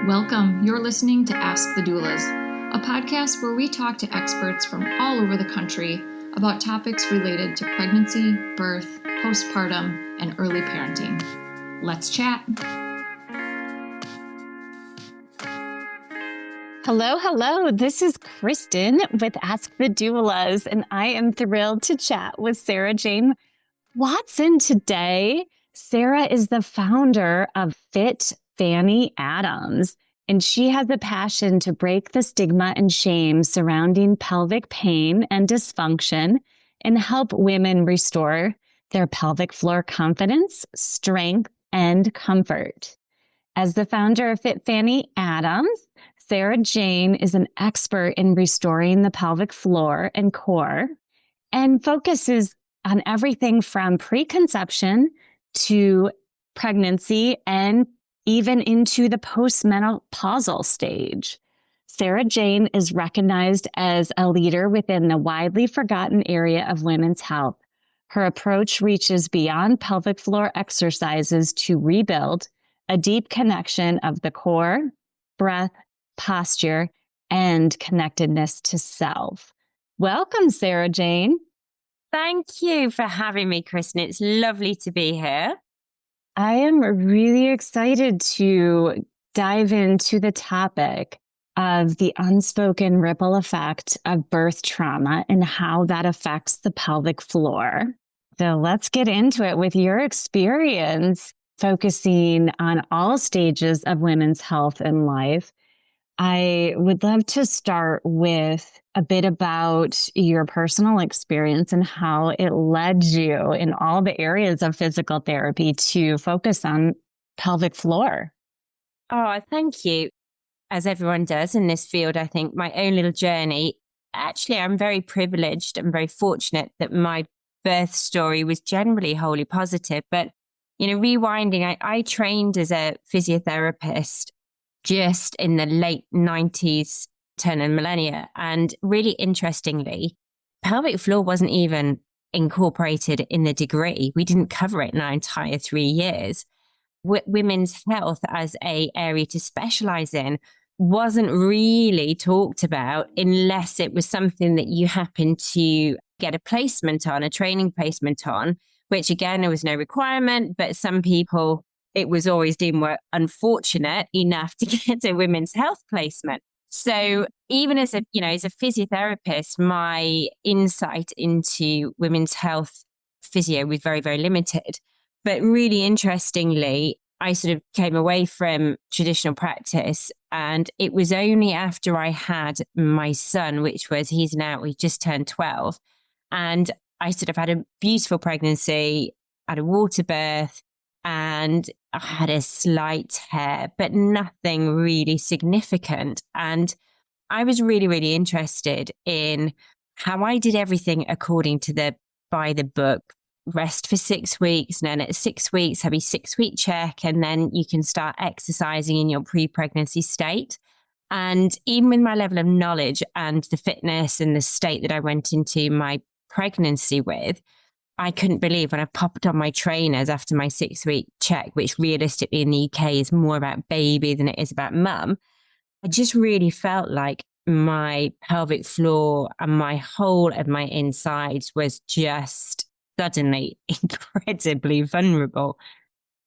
Welcome. You're listening to Ask the Doulas, a podcast where we talk to experts from all over the country about topics related to pregnancy, birth, postpartum, and early parenting. Let's chat. Hello. This is Kristin with Ask the Doulas, and I am thrilled to chat with Sarahjane Watson today. Sarah is the founder of Fit Fanny Adams, and she has a passion to break the stigma and shame surrounding pelvic pain and dysfunction and help women restore their pelvic floor confidence, strength, and comfort. As the founder of Fit Fanny Adams, Sarahjane is an expert in restoring the pelvic floor and core and focuses on everything from preconception to pregnancy and even into the postmenopausal stage. Sarahjane is recognized as a leader within the widely forgotten area of women's health. Her approach reaches beyond pelvic floor exercises to rebuild a deep connection of the core, breath, posture, and connectedness to self. Welcome, Sarahjane. Thank you for having me, Kristin. It's lovely to be here. I am really excited to dive into the topic of the unspoken ripple effect of birth trauma and how that affects the pelvic floor. So let's get into it with your experience focusing on all stages of women's health and life. I would love to start with a bit about your personal experience and how it led you in all the areas of physical therapy to focus on pelvic floor. Oh, thank you. As everyone does in this field, I think my own little journey, actually, I'm very privileged and very fortunate that my birth story was generally wholly positive. But, rewinding, I trained as a physiotherapist just in the late 90s, turn of millennia. And really interestingly, pelvic floor wasn't even incorporated in the degree. We didn't cover it in our entire 3 years. Women's health as an area to specialize in wasn't really talked about unless it was something that you happened to get a placement on, a training placement on, which again, there was no requirement, but some people, it was always deemed were unfortunate enough to get a women's health placement. So even as a physiotherapist, my insight into women's health physio was very, very limited. But really interestingly, I sort of came away from traditional practice, and it was only after I had my son, we just turned 12. And I sort of had a beautiful pregnancy, had a water birth, and I had a slight tear, but nothing really significant. And I was really, really interested in how I did everything according to by the book. Rest for 6 weeks, and then at 6 weeks, have a 6-week check, and then you can start exercising in your pre-pregnancy state. And even with my level of knowledge and the fitness and the state that I went into my pregnancy with, I couldn't believe when I popped on my trainers after my 6-week check, which realistically in the UK is more about baby than it is about mum. I just really felt like my pelvic floor and my whole of my insides was just suddenly incredibly vulnerable.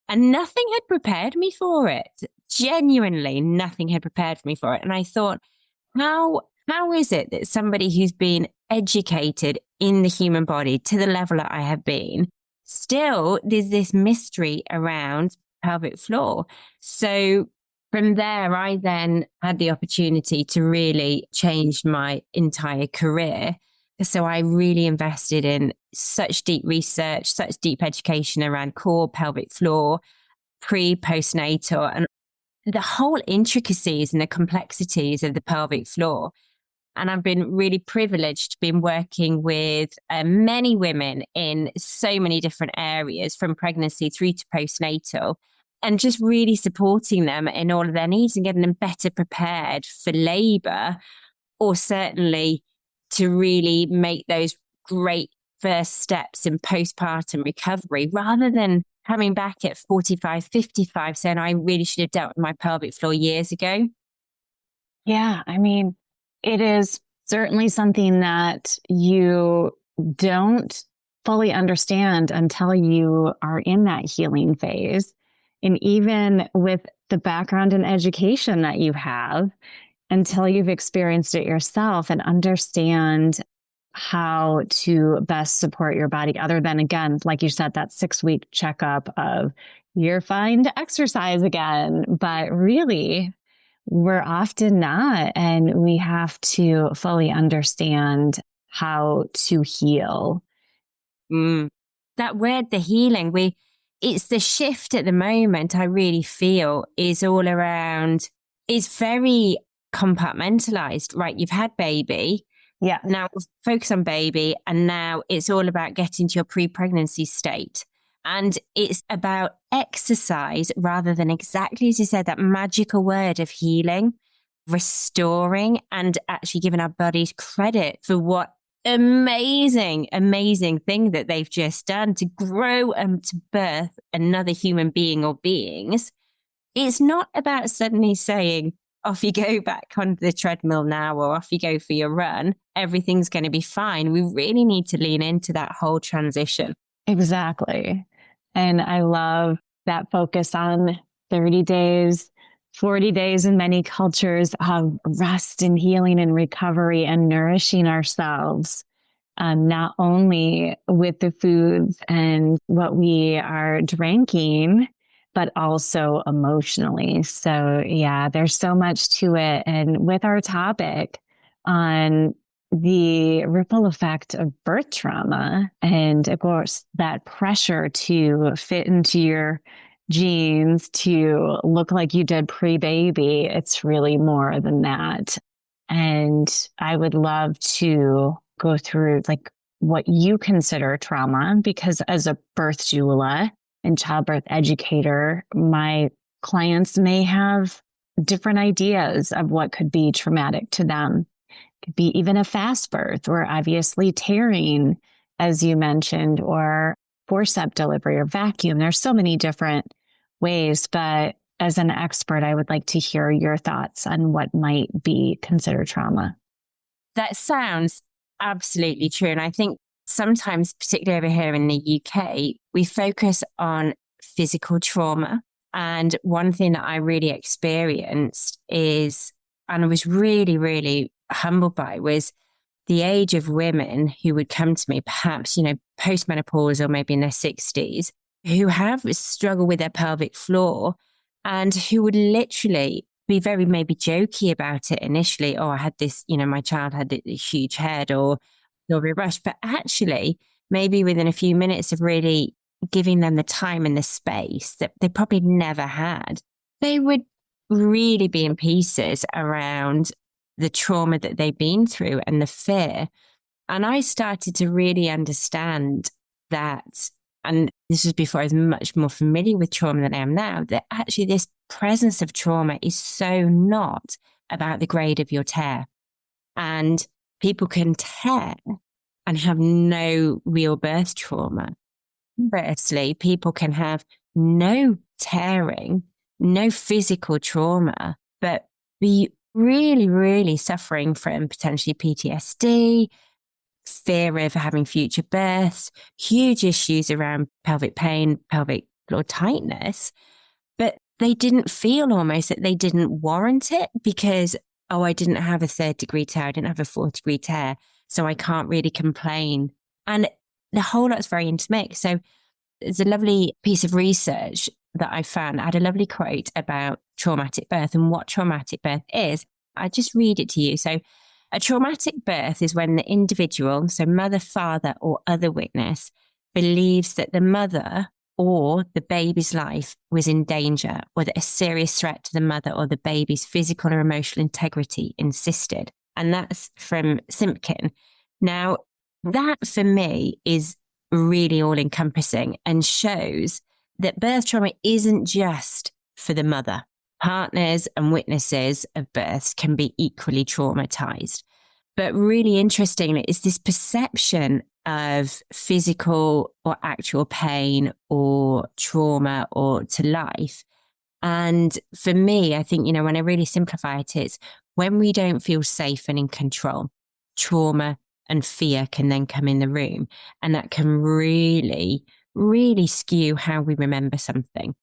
And nothing had prepared me for it. Genuinely, nothing had prepared me for it. And I thought, how is it that somebody who's been educated in the human body to the level that I have been, still there's this mystery around pelvic floor? So from there, I then had the opportunity to really change my entire career. So I really invested in such deep research, such deep education around core, pelvic floor, postnatal, and the whole intricacies and the complexities of the pelvic floor. And I've been really privileged, been working with many women in so many different areas, from pregnancy through to postnatal, and just really supporting them in all of their needs and getting them better prepared for labor, or certainly to really make those great first steps in postpartum recovery rather than coming back at 45, 55 saying I really should have dealt with my pelvic floor years ago. Yeah, I mean, it is certainly something that you don't fully understand until you are in that healing phase. And even with the background and education that you have, until you've experienced it yourself and understand how to best support your body, other than, again, like you said, that 6-week checkup of you're fine to exercise again. But really, we're often not. And we have to fully understand how to heal. That word, the healing, it's the shift at the moment, I really feel, is all around, it's very compartmentalized, right? You've had baby. Yeah. Now focus on baby. And now it's all about getting to your pre-pregnancy state. And it's about exercise rather than, exactly as you said, that magical word of healing, restoring, and actually giving our bodies credit for what amazing thing that they've just done to grow and to birth another human being or beings. It's not about suddenly saying, off you go back on the treadmill now, or off you go for your run. Everything's going to be fine. We really need to lean into that whole transition. Exactly. And I love that focus on 30 days, 40 days in many cultures of rest and healing and recovery and nourishing ourselves, not only with the foods and what we are drinking, but also emotionally. So yeah, there's so much to it. And with our topic on the ripple effect of birth trauma, and of course, that pressure to fit into your genes to look like you did pre-baby, it's really more than that. And I would love to go through like what you consider trauma, because as a birth doula and childbirth educator, my clients may have different ideas of what could be traumatic to them. It could be even a fast birth, or obviously tearing, as you mentioned, or forceps delivery or vacuum. There's so many different ways, but as an expert, I would like to hear your thoughts on what might be considered trauma. That sounds absolutely true. And I think sometimes, particularly over here in the UK, we focus on physical trauma. And one thing that I really experienced is, and I was really, really humbled by, was the age of women who would come to me, perhaps, post-menopause or maybe in their 60s, who have struggled with their pelvic floor and who would literally be very maybe jokey about it initially. Oh, I had this, my child had this huge head, or they'll be rushed. But actually, maybe within a few minutes of really giving them the time and the space that they probably never had, they would really be in pieces around the trauma that they've been through and the fear. And I started to really understand that, and this was before I was much more familiar with trauma than I am now, that actually this presence of trauma is so not about the grade of your tear. And people can tear and have no real birth trauma. Conversely, people can have no tearing, no physical trauma, but be really, really suffering from potentially PTSD, fear of having future births, huge issues around pelvic pain, pelvic floor tightness. But they didn't feel almost that they didn't warrant it because, I didn't have a 3rd-degree tear, I didn't have a 4th-degree tear, so I can't really complain. And the whole lot's very intermixed. So there's a lovely piece of research that I found. I had a lovely quote about traumatic birth and what traumatic birth is. I just read it to you. So a traumatic birth is when the individual, so mother, father, or other witness, believes that the mother or the baby's life was in danger, or that a serious threat to the mother or the baby's physical or emotional integrity insisted. And that's from Simpkin. Now, that for me is really all encompassing and shows that birth trauma isn't just for the mother. Partners and witnesses of births can be equally traumatized. But really interestingly is this perception of physical or actual pain or trauma or to life. And for me, I think, when I really simplify it, it's when we don't feel safe and in control, trauma and fear can then come in the room. And that can really, really skew how we remember something.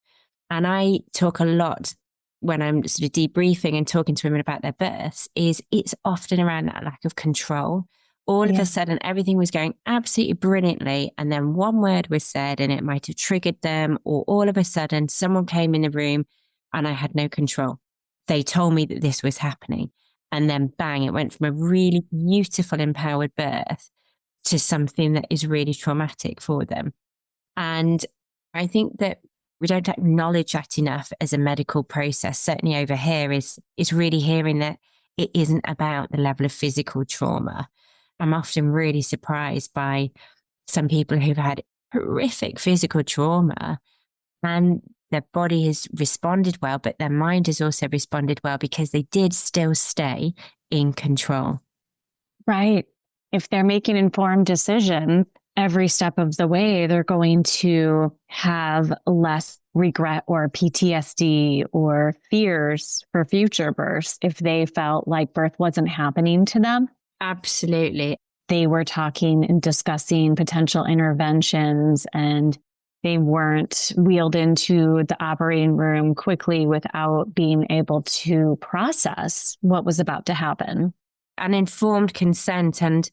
And I talk a lot when I'm sort of debriefing and talking to women about their births, is it's often around that lack of control. All of a sudden, everything was going absolutely brilliantly. And then one word was said and it might have triggered them. Or all of a sudden, someone came in the room and I had no control. They told me that this was happening. And then bang, it went from a really beautiful, empowered birth to something that is really traumatic for them. And I think that we don't acknowledge that enough as a medical process. Certainly over here is really hearing that it isn't about the level of physical trauma. I'm often really surprised by some people who've had horrific physical trauma and their body has responded well, but their mind has also responded well because they did still stay in control. Right. If they're making informed decisions, every step of the way, they're going to have less regret or PTSD or fears for future births if they felt like birth wasn't happening to them. Absolutely. They were talking and discussing potential interventions, and they weren't wheeled into the operating room quickly without being able to process what was about to happen. And informed consent, and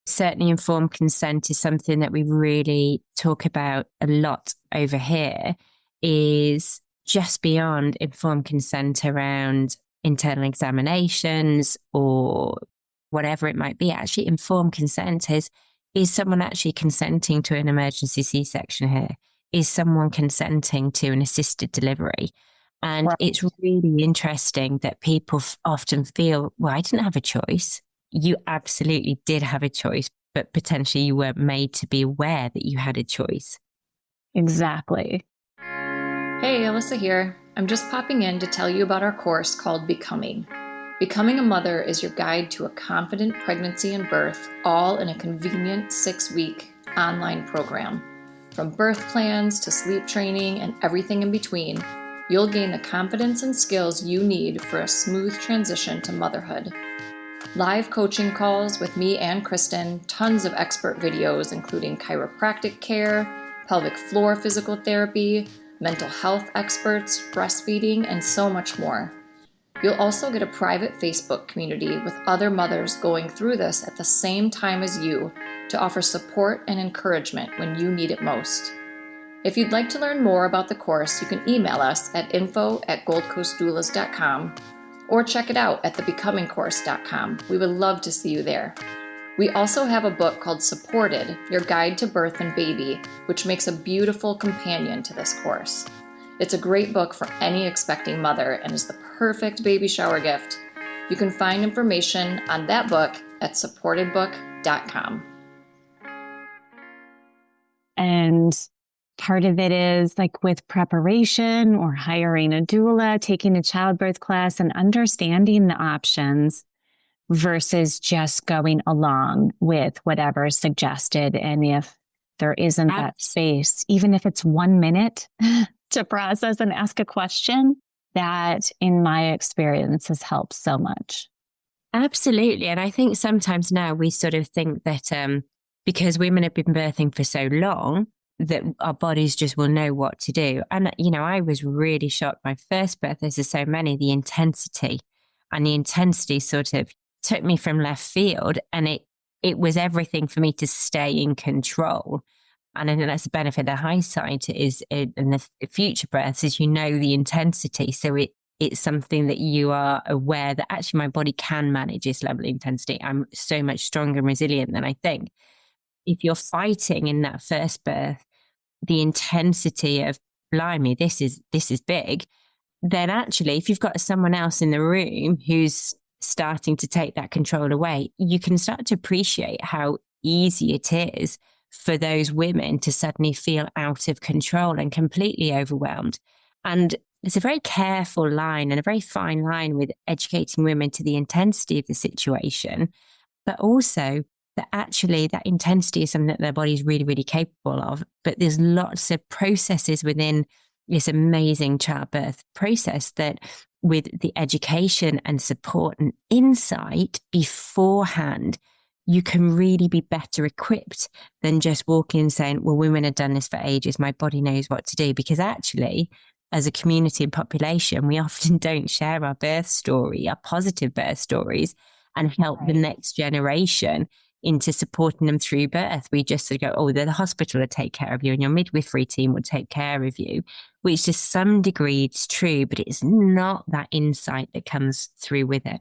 certainly informed consent is something that we really talk about a lot over here, is just beyond informed consent around internal examinations or whatever it might be. Actually, informed consent is someone actually consenting to an emergency C-section here? Is someone consenting to an assisted delivery? And It's really interesting that people often feel, well, I didn't have a choice. You absolutely did have a choice, but potentially you weren't made to be aware that you had a choice. Exactly. Hey, Alyssa here. I'm just popping in to tell you about our course called Becoming. Becoming a Mother is your guide to a confident pregnancy and birth, all in a convenient 6-week online program. From birth plans to sleep training and everything in between, you'll gain the confidence and skills you need for a smooth transition to motherhood. Live coaching calls with me and Kristin, tons of expert videos including chiropractic care, pelvic floor physical therapy, mental health experts, breastfeeding, and so much more. You'll also get a private Facebook community with other mothers going through this at the same time as you to offer support and encouragement when you need it most. If you'd like to learn more about the course, you can email us at info@goldcoastdoulas.com or check it out at thebecomingcourse.com. We would love to see you there. We also have a book called Supported, Your Guide to Birth and Baby, which makes a beautiful companion to this course. It's a great book for any expecting mother and is the perfect baby shower gift. You can find information on that book at supportedbook.com. And part of it is like with preparation or hiring a doula, taking a childbirth class and understanding the options versus just going along with whatever is suggested. And if there isn't that space, even if it's 1 minute to process and ask a question, that in my experience has helped so much. Absolutely. And I think sometimes now we sort of think that because women have been birthing for so long, that our bodies just will know what to do. And, I was really shocked. My first birth, as there's so many, the intensity sort of took me from left field. And it was everything for me to stay in control. And I think that's the benefit. The high side is in the future births is, the intensity. So it's something that you are aware that actually my body can manage this level of intensity. I'm so much stronger and resilient than I think. If you're fighting in that first birth, the intensity of, blimey, this is big, then actually, if you've got someone else in the room who's starting to take that control away, you can start to appreciate how easy it is for those women to suddenly feel out of control and completely overwhelmed. And it's a very careful line and a very fine line with educating women to the intensity of the situation, but also that actually that intensity is something that their body is really, really capable of. But there's lots of processes within this amazing childbirth process that with the education and support and insight beforehand, you can really be better equipped than just walking and saying, well, women have done this for ages. My body knows what to do. Because actually, as a community and population, we often don't share our birth story, our positive birth stories, and help the next generation into supporting them through birth. We just sort of go, oh, the hospital will take care of you and your midwifery team will take care of you, which to some degree it's true, but it's not that insight that comes through with it.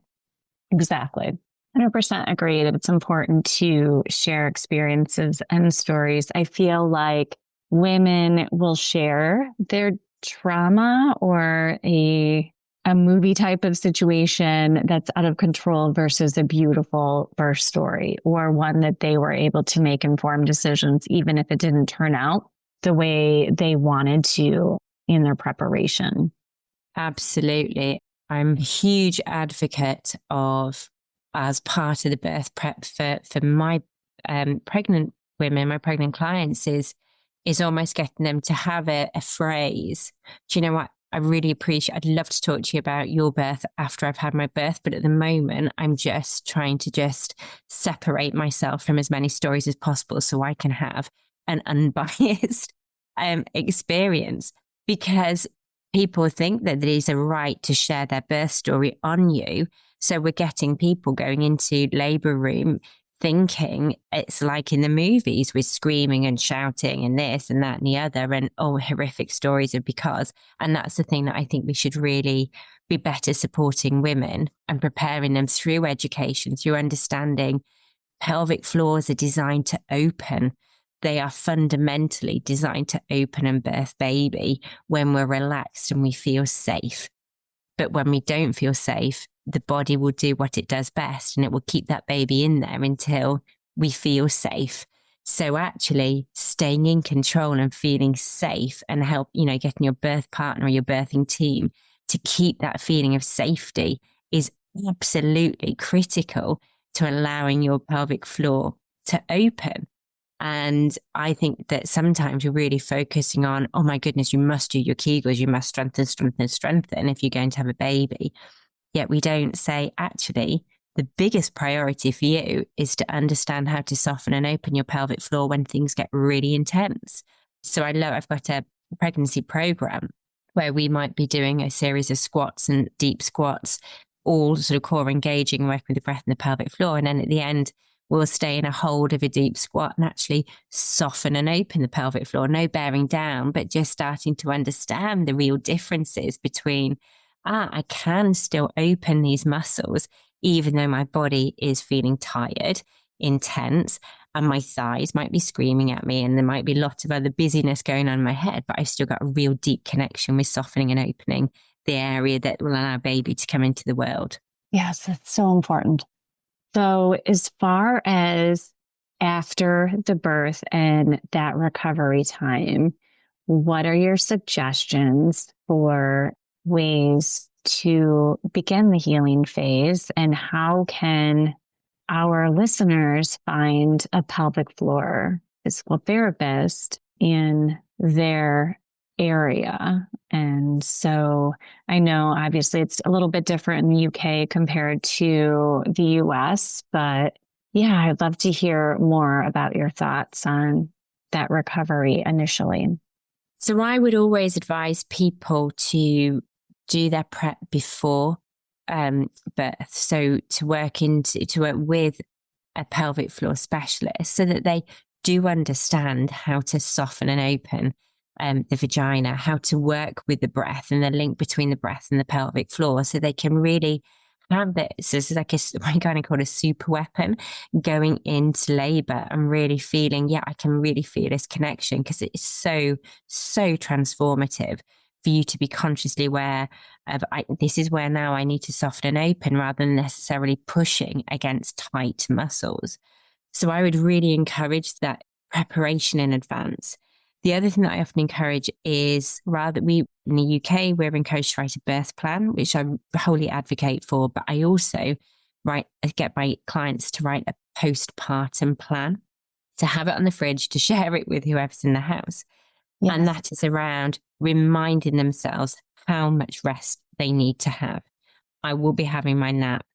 Exactly. 100% agree that it's important to share experiences and stories. I feel like women will share their trauma or a movie type of situation that's out of control versus a beautiful birth story, or one that they were able to make informed decisions, even if it didn't turn out the way they wanted to in their preparation. Absolutely. I'm a huge advocate of, as part of the birth prep for my pregnant women, my pregnant clients, is almost getting them to have a phrase. Do you know what? I really appreciate, I'd love to talk to you about your birth after I've had my birth, but at the moment, I'm just trying to separate myself from as many stories as possible so I can have an unbiased experience, because people think that there is a right to share their birth story on you. So we're getting people going into labor room thinking it's like in the movies with screaming and shouting and this and that and the other, and horrific stories of because. And that's the thing that I think we should really be better supporting women and preparing them through education, through understanding pelvic floors are designed to open. They are fundamentally designed to open and birth baby when we're relaxed and we feel safe. But when we don't feel safe, the body will do what it does best, and it will keep that baby in there until we feel safe. So actually staying in control and feeling safe and help, getting your birth partner or your birthing team to keep that feeling of safety is absolutely critical to allowing your pelvic floor to open. And I think that sometimes we're really focusing on, oh my goodness, you must do your Kegels, you must strengthen if you're going to have a baby. Yet we don't say, actually, the biggest priority for you is to understand how to soften and open your pelvic floor when things get really intense. So I've got a pregnancy program where we might be doing a series of squats and deep squats, all sort of core engaging, working with the breath and the pelvic floor. And then at the end, we'll stay in a hold of a deep squat and actually soften and open the pelvic floor, no bearing down, but just starting to understand the real differences between, I can still open these muscles, even though my body is feeling tired, intense, and my thighs might be screaming at me, and there might be lots of other busyness going on in my head, but I've still got a real deep connection with softening and opening the area that will allow baby to come into the world. Yes, that's so important. So as far as after the birth and that recovery time, what are your suggestions for ways to begin the healing phase, and how can our listeners find a pelvic floor physical therapist in their area? And so I know obviously it's a little bit different in the UK compared to the US, but yeah, I'd love to hear more about your thoughts on that recovery initially. So I would always advise people to do their prep before birth. So to work with a pelvic floor specialist so that they do understand how to soften and open the vagina, how to work with the breath and the link between the breath and the pelvic floor, so they can really have this as like I kind of call a super weapon going into labor and really feeling, I can really feel this connection, because it is so transformative for you to be consciously aware of, this is where now I need to soften and open rather than necessarily pushing against tight muscles. So I would really encourage that preparation in advance. The other thing that I often encourage is, in the UK, we're encouraged to write a birth plan, which I wholly advocate for, but I also get my clients to write a postpartum plan, to have it on the fridge, to share it with whoever's in the house. Yes. And that is around reminding themselves how much rest they need to have. I will be having my nap,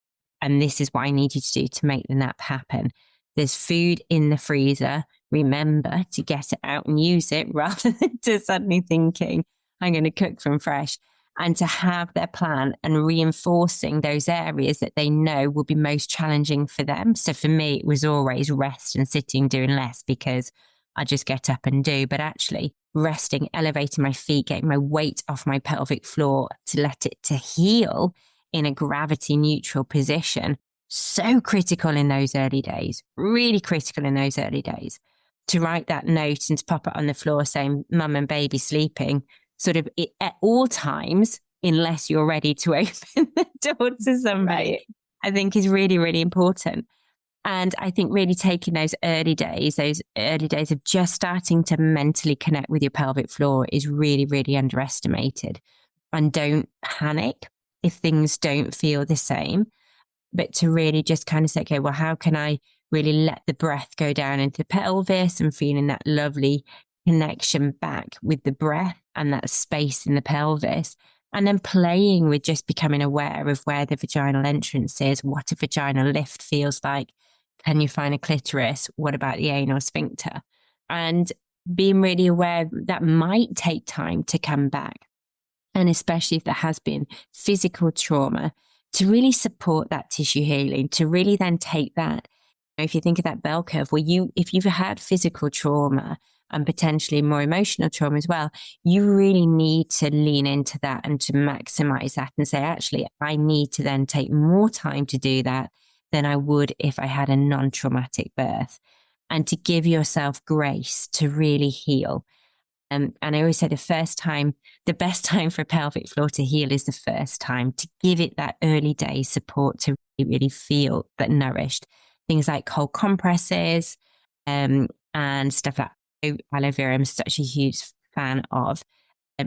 and this is what I need you to do to make the nap happen. There's food in the freezer. Remember to get it out and use it rather than to suddenly thinking, I'm going to cook from fresh. And to have their plan and reinforcing those areas that they know will be most challenging for them. So for me, it was always rest and sitting, doing less, because I just get up and do. But actually resting, elevating my feet, getting my weight off my pelvic floor to let it to heal in a gravity neutral position. So critical in those early days, really critical in those early days. To write that note and to pop it on the floor saying, mum and baby sleeping, sort of at all times, unless you're ready to open the door to somebody, right, I think is really, really important. And I think really taking those early days of just starting to mentally connect with your pelvic floor is really, really underestimated. And don't panic if things don't feel the same, but to really just kind of say, okay, well, how can I really let the breath go down into the pelvis and feeling that lovely connection back with the breath and that space in the pelvis, and then playing with just becoming aware of where the vaginal entrance is, what a vaginal lift feels like. Can you find a clitoris? What about the anal sphincter? And being really aware that might take time to come back. And especially if there has been physical trauma, to really support that tissue healing, to really then take that. If you think of that bell curve, if you've had physical trauma and potentially more emotional trauma as well, you really need to lean into that and to maximize that and say, actually, I need to then take more time to do that than I would if I had a non-traumatic birth, and to give yourself grace to really heal. And I always say the best time for a pelvic floor to heal is the first time, to give it that early day support to really, really feel that nourished. Things like cold compresses and stuff like aloe vera, I'm such a huge fan of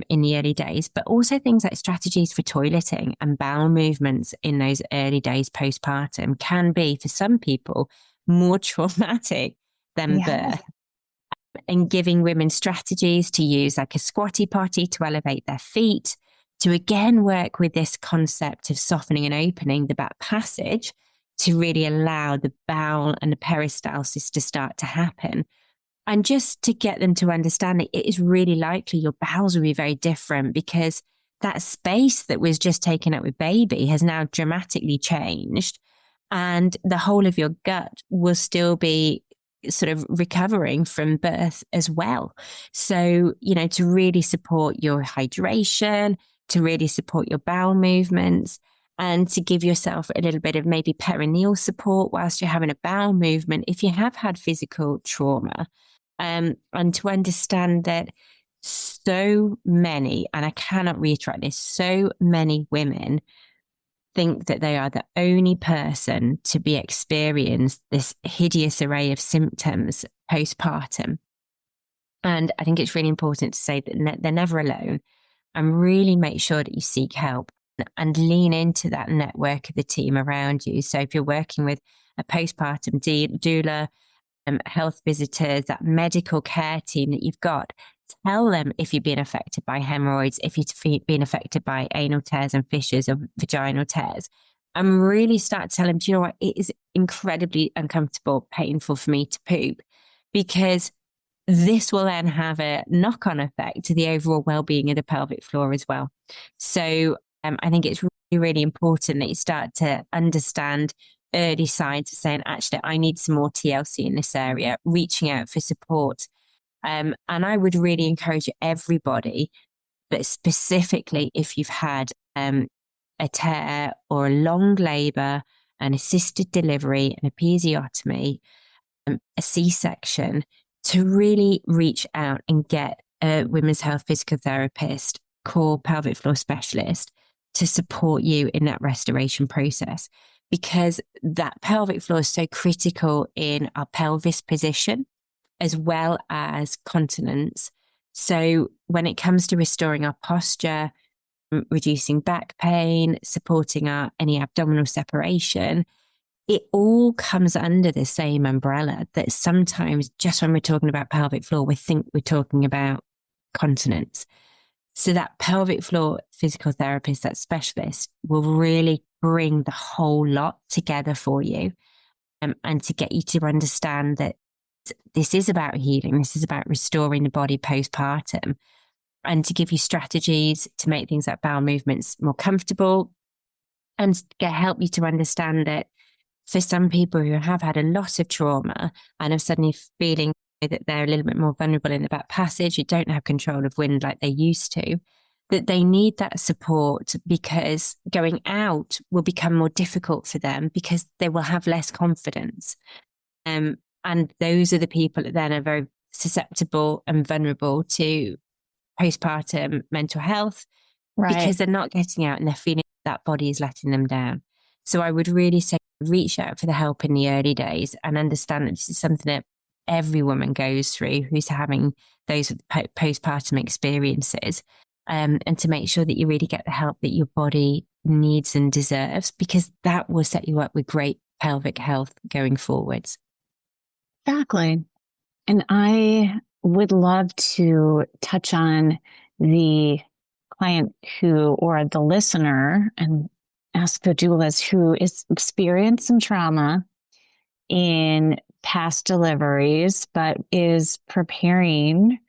in the early days, but also things like strategies for toileting and bowel movements in those early days postpartum can be, for some people, more traumatic than birth. And giving women strategies to use like a squatty potty to elevate their feet, to again work with this concept of softening and opening the back passage to really allow the bowel and the peristalsis to start to happen. And just to get them to understand that it is really likely your bowels will be very different, because that space that was just taken up with baby has now dramatically changed, and the whole of your gut will still be sort of recovering from birth as well. So, to really support your hydration, to really support your bowel movements, and to give yourself a little bit of maybe perineal support whilst you're having a bowel movement if you have had physical trauma. And to understand that so many, and I cannot reiterate this, so many women think that they are the only person to be experienced this hideous array of symptoms postpartum. And I think it's really important to say that they're never alone, and really make sure that you seek help and lean into that network of the team around you. So if you're working with a postpartum doula, health visitors, that medical care team that you've got, tell them if you've been affected by hemorrhoids, if you've been affected by anal tears and fissures or vaginal tears, and really start to tell them, do you know what, it is incredibly uncomfortable, painful for me to poop, because this will then have a knock-on effect to the overall well-being of the pelvic floor as well. So I think it's really, really important that you start to understand early signs of saying, actually, I need some more TLC in this area, reaching out for support. And I would really encourage everybody, but specifically if you've had a tear or a long labour, an assisted delivery, an episiotomy, a C-section, to really reach out and get a women's health physical therapist, core pelvic floor specialist to support you in that restoration process, because that pelvic floor is so critical in our pelvis position as well as continence. So when it comes to restoring our posture, reducing back pain, supporting any abdominal separation, it all comes under the same umbrella, that sometimes just when we're talking about pelvic floor, we think we're talking about continence. So that pelvic floor physical therapist, that specialist, will really bring the whole lot together for you, and to get you to understand that this is about healing. This is about restoring the body postpartum, and to give you strategies to make things like bowel movements more comfortable, and help you to understand that for some people who have had a lot of trauma and are suddenly feeling that they're a little bit more vulnerable in the back passage, who don't have control of wind like they used to, that they need that support, because going out will become more difficult for them because they will have less confidence. And those are the people that then are very susceptible and vulnerable to postpartum mental health, because they're not getting out and they're feeling that body is letting them down. So I would really say reach out for the help in the early days and understand that this is something that every woman goes through who's having those postpartum experiences, and to make sure that you really get the help that your body needs and deserves, because that will set you up with great pelvic health going forwards. Exactly. And I would love to touch on the client who, or the listener, and ask the doulas who is experienced some trauma in past deliveries, but is preparing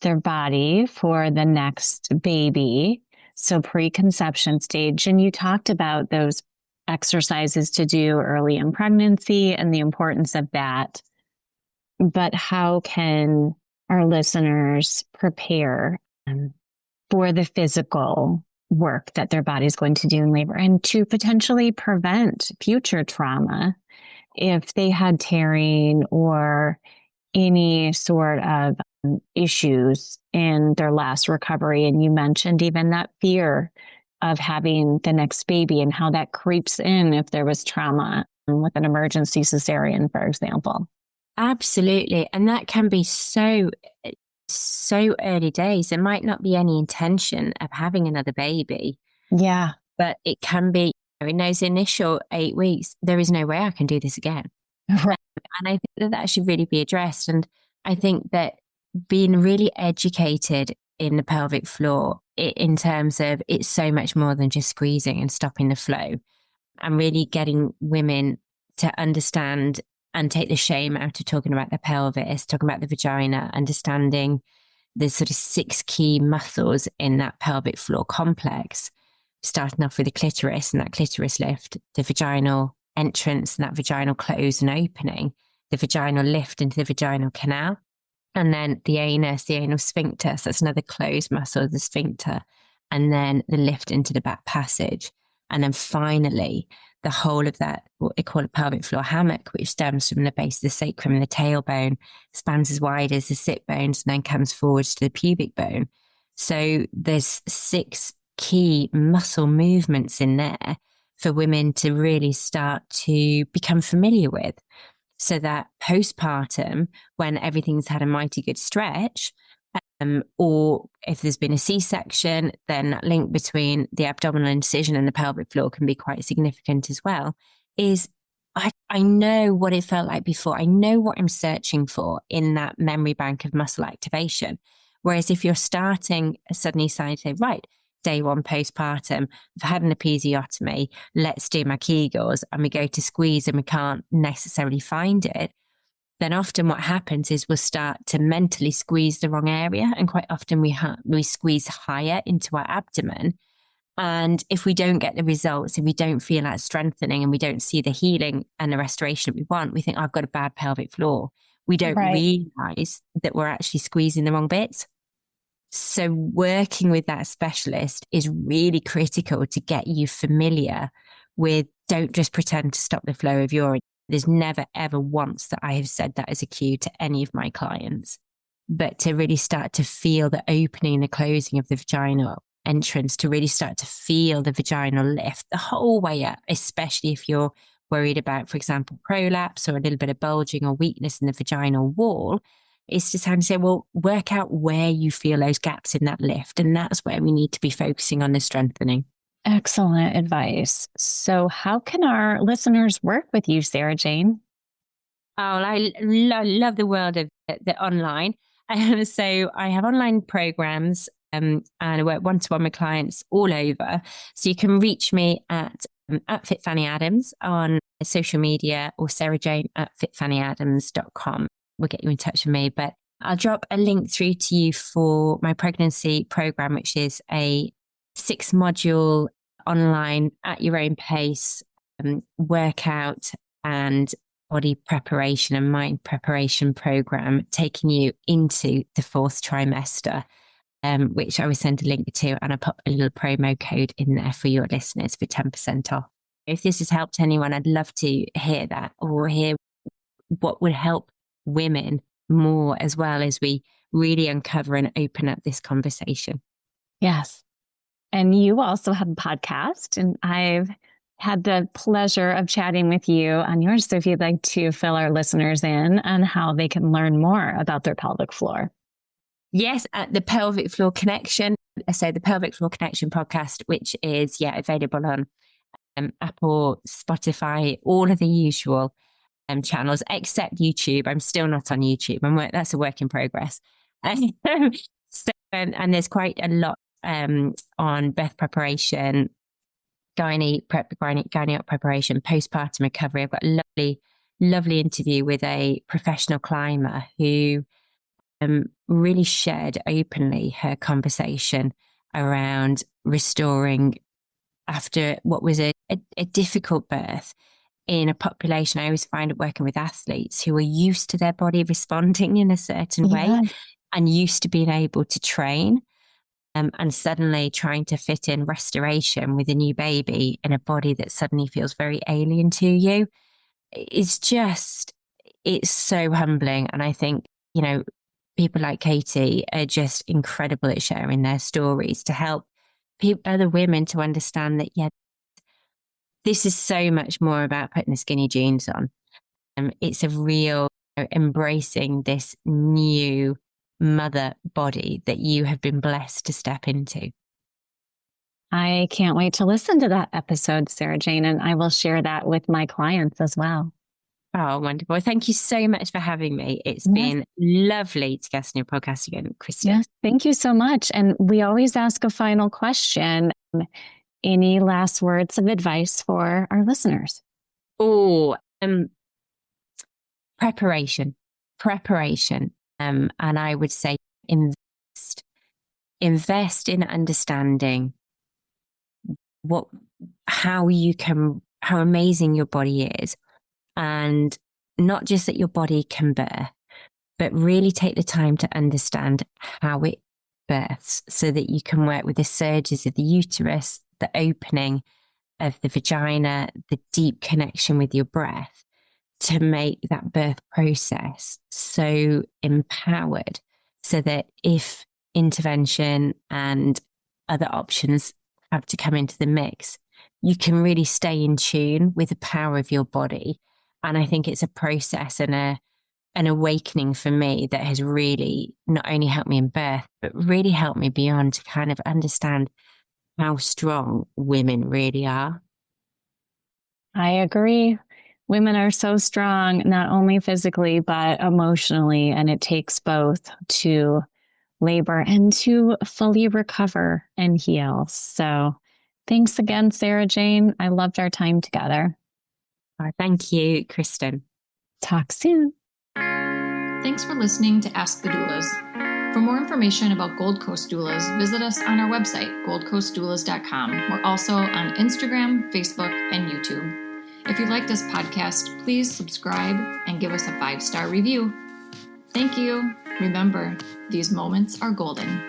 their body for the next baby. So preconception stage. And you talked about those exercises to do early in pregnancy and the importance of that. But how can our listeners prepare for the physical work that their body is going to do in labor, and to potentially prevent future trauma if they had tearing or any sort of issues in their last recovery? And you mentioned even that fear of having the next baby and how that creeps in if there was trauma with an emergency cesarean, for example. Absolutely. And that can be so early days. There might not be any intention of having another baby. Yeah. But it can be, in those initial 8 weeks, there is no way I can do this again. Right. And I think that should really be addressed. And I think that being really educated in the pelvic floor, in terms of it's so much more than just squeezing and stopping the flow, and really getting women to understand and take the shame out of talking about the pelvis, talking about the vagina, understanding the sort of 6 key muscles in that pelvic floor complex, starting off with the clitoris and that clitoris lift, the vaginal entrance and that vaginal close and opening, the vaginal lift into the vaginal canal, and then the anus, the anal sphincter. So that's another closed muscle, the sphincter, and then the lift into the back passage. And then finally, the whole of that, what they call a pelvic floor hammock, which stems from the base of the sacrum and the tailbone, spans as wide as the sit bones, and then comes forwards to the pubic bone. So there's 6 key muscle movements in there for women to really start to become familiar with, so that postpartum, when everything's had a mighty good stretch, or if there's been a C-section, then that link between the abdominal incision and the pelvic floor can be quite significant as well, is I know what it felt like before. I know what I'm searching for in that memory bank of muscle activation. Whereas if you're starting suddenly saying, right, day 1 postpartum, I've had an episiotomy, let's do my Kegels, and we go to squeeze and we can't necessarily find it, then often what happens is we'll start to mentally squeeze the wrong area. And quite often we squeeze higher into our abdomen. And if we don't get the results, if we don't feel that strengthening and we don't see the healing and the restoration that we want, we think, I've got a bad pelvic floor. We don't realize that we're actually squeezing the wrong bits. So working with that specialist is really critical to get you familiar with, don't just pretend to stop the flow of urine. There's never, ever once that I have said that as a cue to any of my clients, but to really start to feel the opening and the closing of the vaginal entrance, to really start to feel the vaginal lift the whole way up, especially if you're worried about, for example, prolapse or a little bit of bulging or weakness in the vaginal wall. It's just how to say, well, work out where you feel those gaps in that lift. And that's where we need to be focusing on the strengthening. Excellent advice. So how can our listeners work with you, Sarahjane? Oh, I love the world of the online. So I have online programs and I work one-to-one with clients all over. So you can reach me at Fit Fanny Adams on social media or Sarahjane at fitfannyadams.com. We'll get you in touch with me. But I'll drop a link through to you for my pregnancy program, which is a 6-module online at your own pace workout and body preparation and mind preparation program, taking you into the 4th trimester, which I will send a link to, and I'll put a little promo code in there for your listeners for 10% off. If this has helped anyone, I'd love to hear that, or hear what would help women more, as well as we really uncover and open up this conversation. Yes. And you also have a podcast, and I've had the pleasure of chatting with you on yours. So if you'd like to fill our listeners in on how they can learn more about their pelvic floor. Yes, at the Pelvic Floor Connection. So the Pelvic Floor Connection podcast, which is available on Apple, Spotify, all of the usual channels, except YouTube. I'm still not on YouTube. That's a work in progress. And there's quite a lot on birth preparation, gynae preparation, postpartum recovery. I've got a lovely interview with a professional climber who really shared openly her conversation around restoring after what was a difficult birth in a population. I always find it working with athletes who are used to their body responding in a certain way and used to being able to train. And suddenly trying to fit in restoration with a new baby in a body that suddenly feels very alien to you. It's so humbling. And I think, people like Katie are just incredible at sharing their stories to help other women to understand that, this is so much more about putting the skinny jeans on. It's a real embracing this new mother body that you have been blessed to step into. I can't wait to listen to that episode, Sarahjane, and I will share that with my clients as well. Oh, wonderful. Thank you so much for having me. It's been lovely to guest on your podcast again, Kristin. Yes, thank you so much. And we always ask a final question. Any last words of advice for our listeners? Oh, preparation. And I would say invest in understanding how amazing your body is. And not just that your body can birth, but really take the time to understand how it births so that you can work with the surges of the uterus, the opening of the vagina, the deep connection with your breath, to make that birth process so empowered, so that if intervention and other options have to come into the mix, you can really stay in tune with the power of your body. And I think it's a process and an awakening for me that has really not only helped me in birth, but really helped me beyond to kind of understand how strong women really are. I agree. Women are so strong, not only physically, but emotionally. And it takes both to labor and to fully recover and heal. So thanks again, Sarahjane. I loved our time together. Oh, thank you, Kristin. Talk soon. Thanks for listening to Ask the Doulas. For more information about Gold Coast Doulas, visit us on our website, goldcoastdoulas.com. We're also on Instagram, Facebook, and YouTube. If you like this podcast, please subscribe and give us a 5-star review. Thank you. Remember, these moments are golden.